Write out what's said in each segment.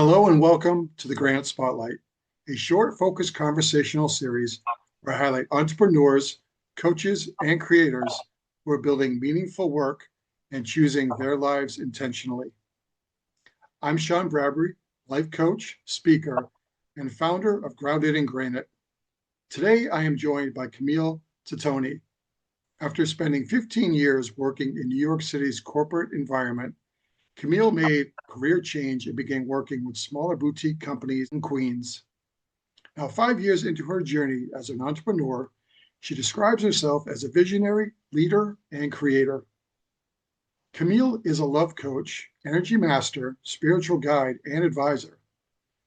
Hello and welcome to the Granite Spotlight, a short, focused conversational series where I highlight entrepreneurs, coaches, and creators who are building meaningful work and choosing their lives intentionally. I'm Sean Bradbury, life coach, speaker, and founder of Grounded in Granite. Today, I am joined by Camille Titone. After spending 15 years working in New York City's corporate environment, Camille made career change and began working with smaller boutique companies in Queens. Now, 5 years into her journey as an entrepreneur, she describes herself as a visionary, leader, and creator. Camille is a love coach, energy master, spiritual guide, and advisor,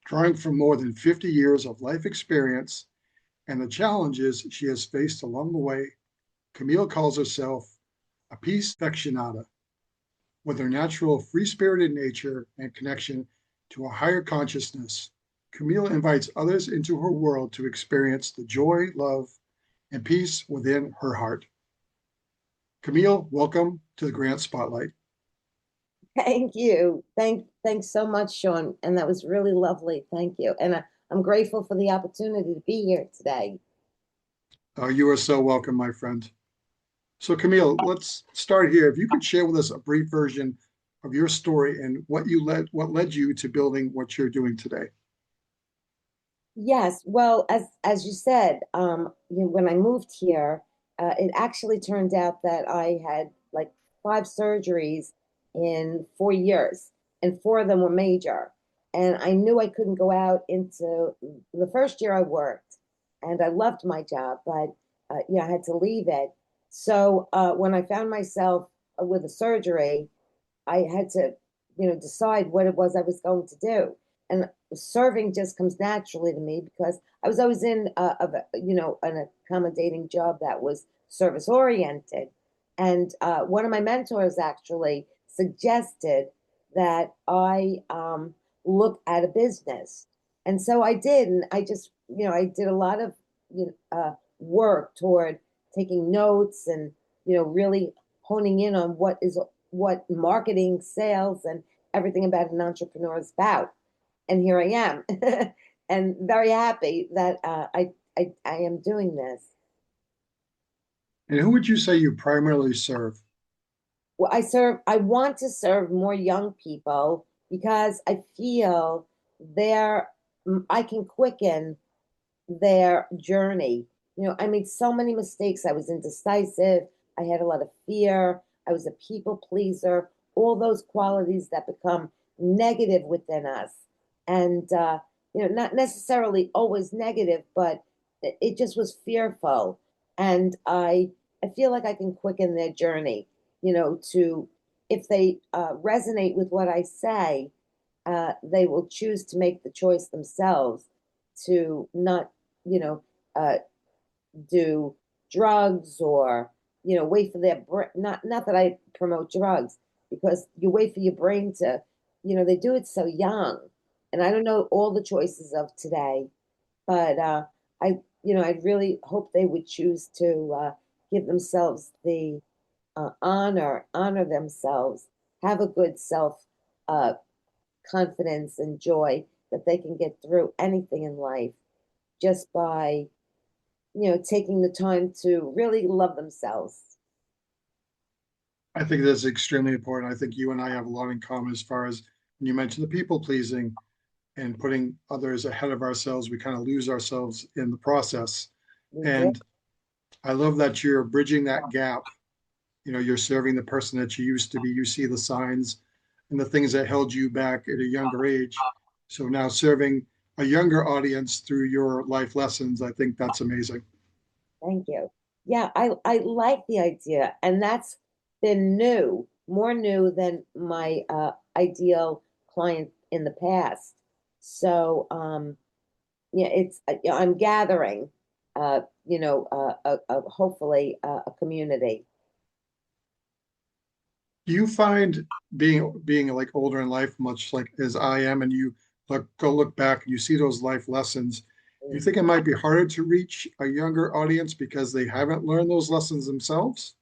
drawing from more than 50 years of life experience and the challenges she has faced along the way. Camille calls herself a peace aficionada. With her natural free-spirited nature and connection to a higher consciousness, Camille invites others into her world to experience the joy, love, and peace within her heart. Camille, welcome to the Grant Spotlight. Thank you. Thanks so much, Sean. And that was really lovely. Thank you. And I'm grateful for the opportunity to be here today. You are so welcome, my friend. So, Camille, let's start here. If you could share with us a brief version of your story and what led you to building what you're doing today. Yes, well, as you said, when I moved here, it actually turned out that I had like 5 surgeries in 4 years, and 4 of them were major. And I knew I couldn't go out into the first year I worked, and I loved my job, but I had to leave it. So when I found myself with a surgery, I had to, decide what it was I was going to do. And serving just comes naturally to me because I was always in an accommodating job that was service oriented. And one of my mentors actually suggested that I look at a business. And so I did. And I just, I did a lot of work toward taking notes and, really honing in on what marketing, sales, and everything about an entrepreneur is about. And here I am, and very happy that I am doing this. And who would you say you primarily serve? Well, I want to serve more young people because I feel there I can quicken their journey. I made so many mistakes. I was indecisive. I had a lot of fear. I was a people pleaser, all those qualities that become negative within us. And, not necessarily always negative, but it just was fearful. And I feel like I can quicken their journey, to, if they resonate with what I say, they will choose to make the choice themselves to not, you know, uh, do drugs or wait for their not that I promote drugs, because you wait for your brain to, they do it so young. And I don't know all the choices of today, but I I really hope they would choose to give themselves the honor themselves, have a good self uh, confidence and joy that they can get through anything in life just by taking the time to really love themselves. I think that's extremely important. I think you and I have a lot in common as far as when you mentioned the people pleasing and putting others ahead of ourselves, we kind of lose ourselves in the process. We do. And I love that you're bridging that gap. You're serving the person that you used to be. You see the signs and the things that held you back at a younger age. So now serving a younger audience through your life lessons, I think that's amazing. Thank you. Yeah, I like the idea, and that's been new, more new than my ideal client in the past. So yeah, I'm gathering, hopefully a community. Do you find being like older in life, much like as I am, and you look back and you see those life lessons, do you think it might be harder to reach a younger audience because they haven't learned those lessons themselves?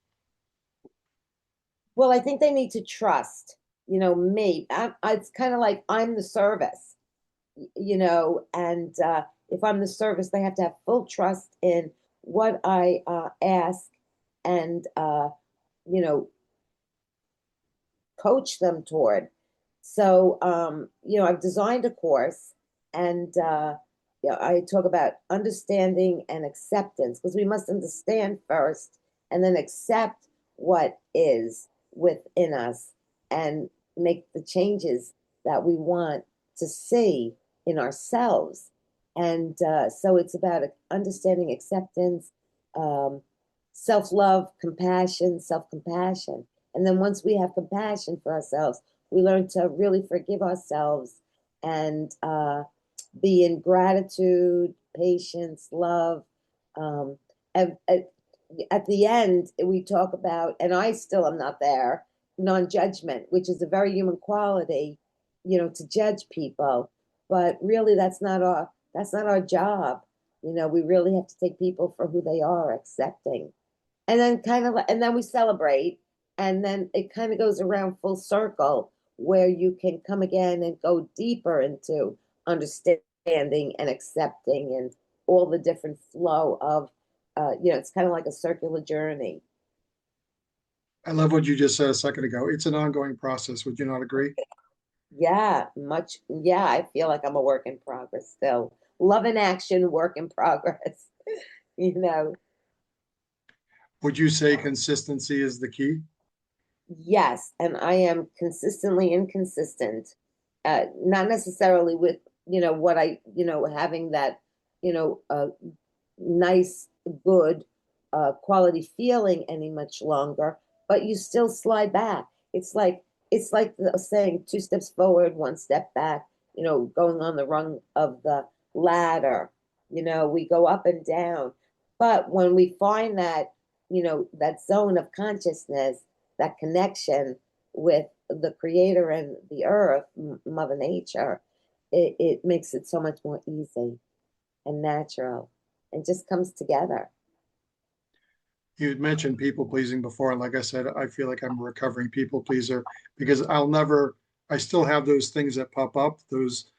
Well, I think they need to trust, me. It's kind of like I'm the service. and if I'm the service, they have to have full trust in what I ask and, you know, coach them toward. So, I've designed a course and, I talk about understanding and acceptance because we must understand first and then accept what is within us and make the changes that we want to see in ourselves. And so it's about understanding acceptance, um, self love, compassion, self compassion. And then once we have compassion for ourselves, we learn to really forgive ourselves and be in gratitude, patience, love. Um, at the end, we talk about, and I still am not there, non-judgment, which is a very human quality, to judge people. But really, that's not our job. We really have to take people for who they are, accepting, and then and then we celebrate, and then it kind of goes around full circle where you can come again and go deeper into understanding and accepting and all the different flow of it's kind of like a circular journey. I love what you just said a second ago. It's an ongoing process. Would you not agree? Yeah, I feel like I'm a work in progress still. Love in action, work in progress. you know Would you say consistency is the key? Yes, and I am consistently inconsistent. Not necessarily with, what having that, nice, good, quality feeling any much longer, but you still slide back. It's like the saying, two steps forward, one step back, going on the rung of the ladder. We go up and down. But when we find that zone of consciousness, that connection with the creator and the earth, Mother Nature, it makes it so much more easy and natural and just comes together. You had mentioned people pleasing before, and like I said, I feel like I'm a recovering people pleaser because I still have those things that pop up, those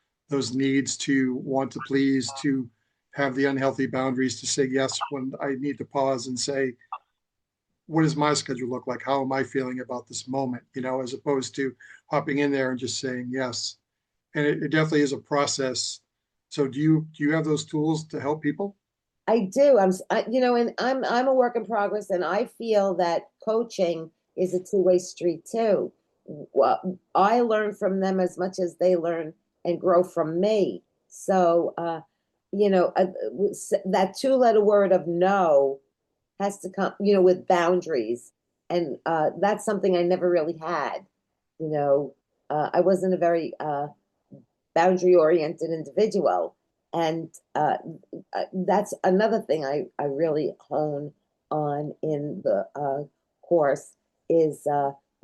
needs to want to please, to have the unhealthy boundaries to say yes when I need to pause and say, what does my schedule look like? How am I feeling about this moment? As opposed to hopping in there and just saying yes. And it definitely is a process. So do you have those tools to help people? I do. And I'm a work in progress, and I feel that coaching is a two-way street too. Well, I learn from them as much as they learn and grow from me. So, that two-letter word of no has to come, with boundaries, and that's something I never really had. I wasn't a very boundary oriented individual. And that's another thing I really hone on in the course is,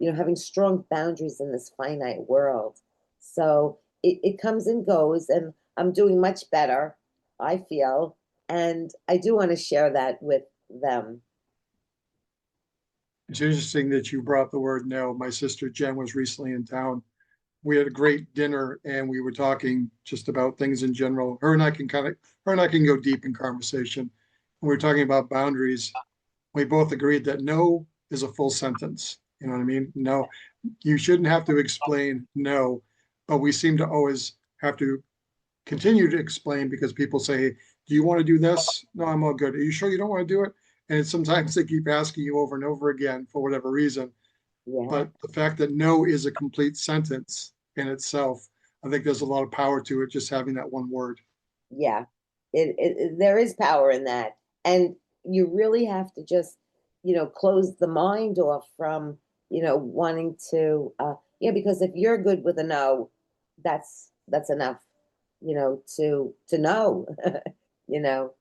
having strong boundaries in this finite world. So it comes and goes, and I'm doing much better, I feel. And I do want to share that with them. It's interesting that you brought the word no. My sister Jen was recently in town. We had a great dinner and we were talking just about things in general. Her and I can go deep in conversation. And we were talking about boundaries. We both agreed that no is a full sentence. You know what I mean? No, you shouldn't have to explain no, but we seem to always have to continue to explain because people say, do you want to do this? No, I'm all good. Are you sure you don't want to do it? And sometimes they keep asking you over and over again for whatever reason. Yeah. But the fact that no is a complete sentence in itself, I think there's a lot of power to it, just having that one word. Yeah, there is power in that, and you really have to just, close the mind off from, wanting to, because if you're good with a no, that's enough, to know, you know.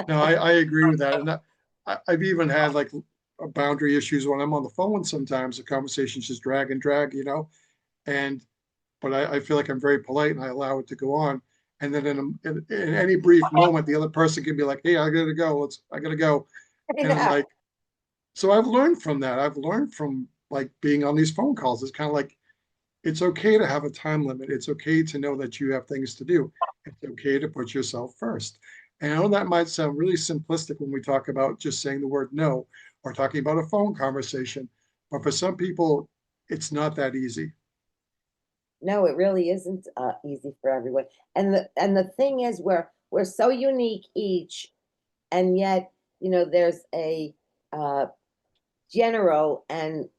No, I agree with that. And I've even had like boundary issues when I'm on the phone sometimes. The conversations just drag and drag, and but I feel like I'm very polite and I allow it to go on. And then in any brief moment, the other person can be like, "Hey, I gotta go. I gotta go." I And I'm know. like, so I've learned from that. I've learned from like being on these phone calls. It's kind of like it's okay to have a time limit. It's okay to know that you have things to do. It's okay to put yourself first. And I know that might sound really simplistic when we talk about just saying the word no or talking about a phone conversation. But for some people, it's not that easy. No, it really isn't easy for everyone. And the thing is, we're so unique each, and yet, there's a uh, general and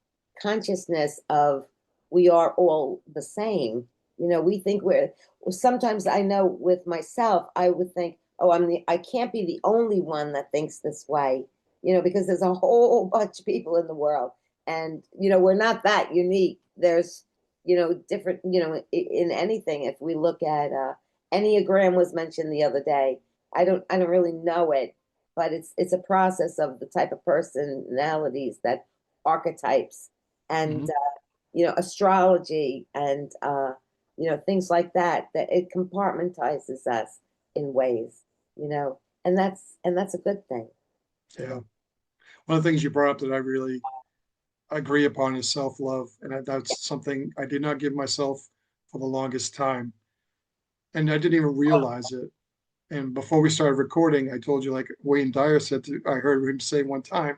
consciousness of we are all the same. We think we're sometimes I know with myself, I would think, oh, I can't be the only one that thinks this way, because there's a whole bunch of people in the world. And, we're not that unique. There's, different, in anything. If we look at Enneagram was mentioned the other day. I don't really know it, but it's a process of the type of personalities that archetypes and Mhm. astrology and things like that it compartmentalizes us in ways, and that's a good thing. Yeah. One of the things you brought up that I really agree upon is self-love. And that's something I did not give myself for the longest time. And I didn't even realize it. And before we started recording, I told you, like Wayne Dyer said, I heard him say one time,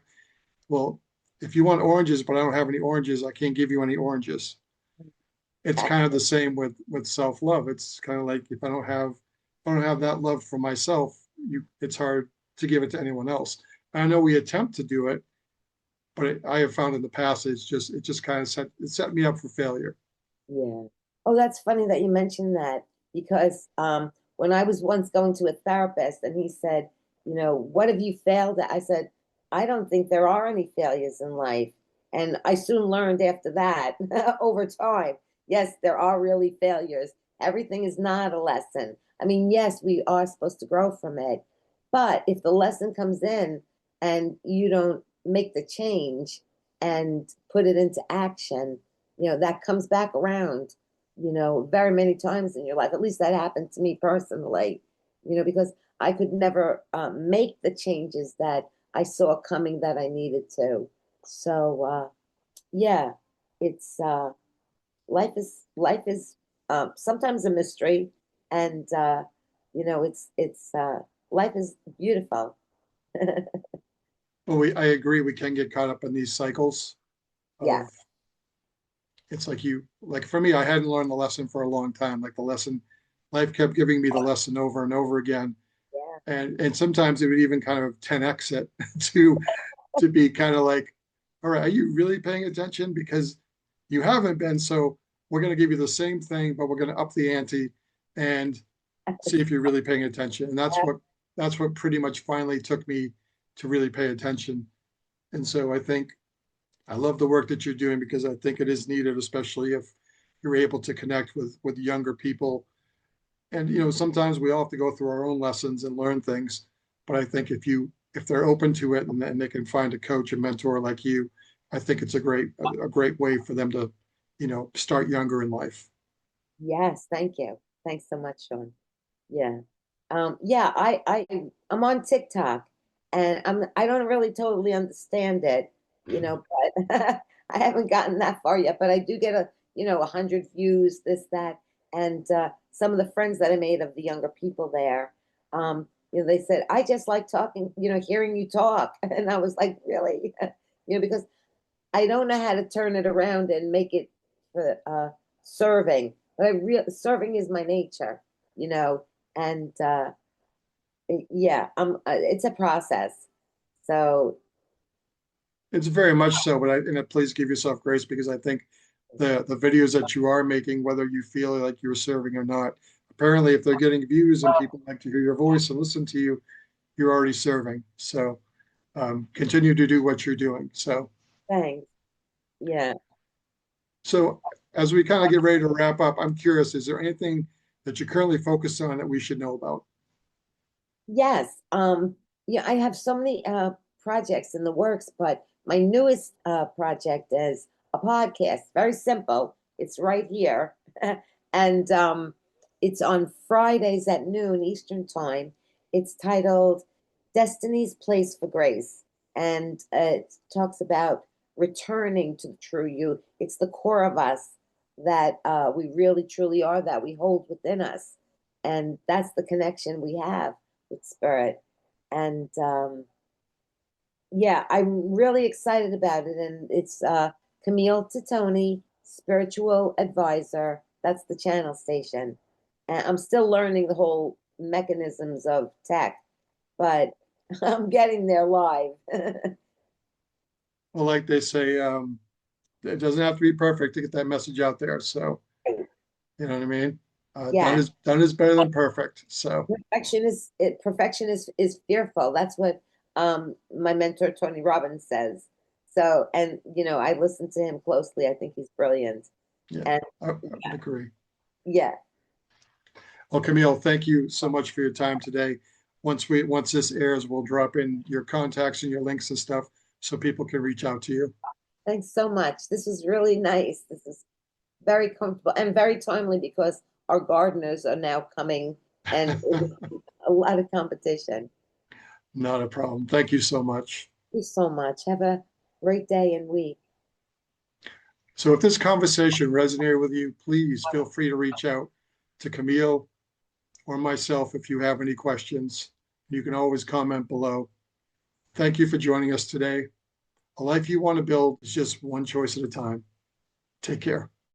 well, if you want oranges, but I don't have any oranges, I can't give you any oranges. It's kind of the same with self-love. It's kind of like if I don't have that love for myself, it's hard to give it to anyone else. I know we attempt to do it, but I have found in the past it just kind of set me up for failure. Yeah. Oh, that's funny that you mentioned that because when I was once going to a therapist and he said, what have you failed at? I said, I don't think there are any failures in life. And I soon learned after that over time, yes, there are really failures. Everything is not a lesson. I mean, yes, we are supposed to grow from it. But if the lesson comes in and you don't make the change and put it into action, that comes back around, very many times in your life. At least that happened to me personally, because I could never make the changes that I saw coming that I needed to. So, yeah, it's life is sometimes a mystery, and it's life is beautiful. But I agree, we can get caught up in these cycles of Yes, it's like for me, I hadn't learned the lesson for a long time. Like the lesson, life kept giving me the lesson over and over again. yeah, And sometimes it would even kind of 10x it to to be kind of like, all right, are you really paying attention? Because you haven't been. So we're going to give you the same thing, but we're going to up the ante and see if you're really paying attention. And that's what pretty much finally took me to really pay attention. And so I think I love the work that you're doing because I think it is needed, especially if you're able to connect with younger people. And sometimes we all have to go through our own lessons and learn things. But I think if they're open to it and they can find a coach, a mentor like you, I think it's a great way for them to, start younger in life. yes, thank you. Thanks so much, Sean. Yeah. Yeah, I'm on TikTok and I don't really totally understand it, but I haven't gotten that far yet, but I do get 100 views, this, that. And some of the friends that I made of the younger people there, they said, I just like talking, hearing you talk. And I was like, really? Because I don't know how to turn it around and make it for serving, but serving is my nature, you know, and yeah, it's a process. So It's very much so, but please give yourself grace because I think the videos that you are making, whether you feel like you're serving or not, apparently if they're getting views and people like to hear your voice and listen to you, you're already serving. So continue to do what you're doing. thanks. Yeah. So as we kind of get ready to wrap up, I'm curious, is there anything that you're currently focused on that we should know about? Yes. Yeah, I have so many projects in the works, but my newest project is a podcast. Very simple. It's right here. And it's on Fridays at noon Eastern Time. It's titled Destiny's Place for Grace. And it talks about returning to the true you. It's the core of us. that we really truly are, that we hold within us. And that's the connection we have with spirit. And yeah, I'm really excited about it. And it's Camille Titone, spiritual advisor. That's the channel station. And I'm still learning the whole mechanisms of tech, but I'm getting there live. Well, like they say, it doesn't have to be perfect to get that message out there. So, you know what I mean? Yeah, Done is better than perfect. So, perfection is fearful. That's what my mentor Tony Robbins says. So, and you know, I listen to him closely. I think he's brilliant. yeah, And I would agree. yeah, Well, Camille, thank you so much for your time today. Once this airs, we'll drop in your contacts and your links and stuff so people can reach out to you. thanks so much. This was really nice. This is very comfortable and very timely because our gardeners are now coming and a lot of competition. Not a problem. Thank you so much. Thank you so much. Have a great day and week. So if this conversation resonated with you, please feel free to reach out to Camille or myself if you have any questions. You can always comment below. Thank you for joining us today. A life you want to build is just one choice at a time. Take care.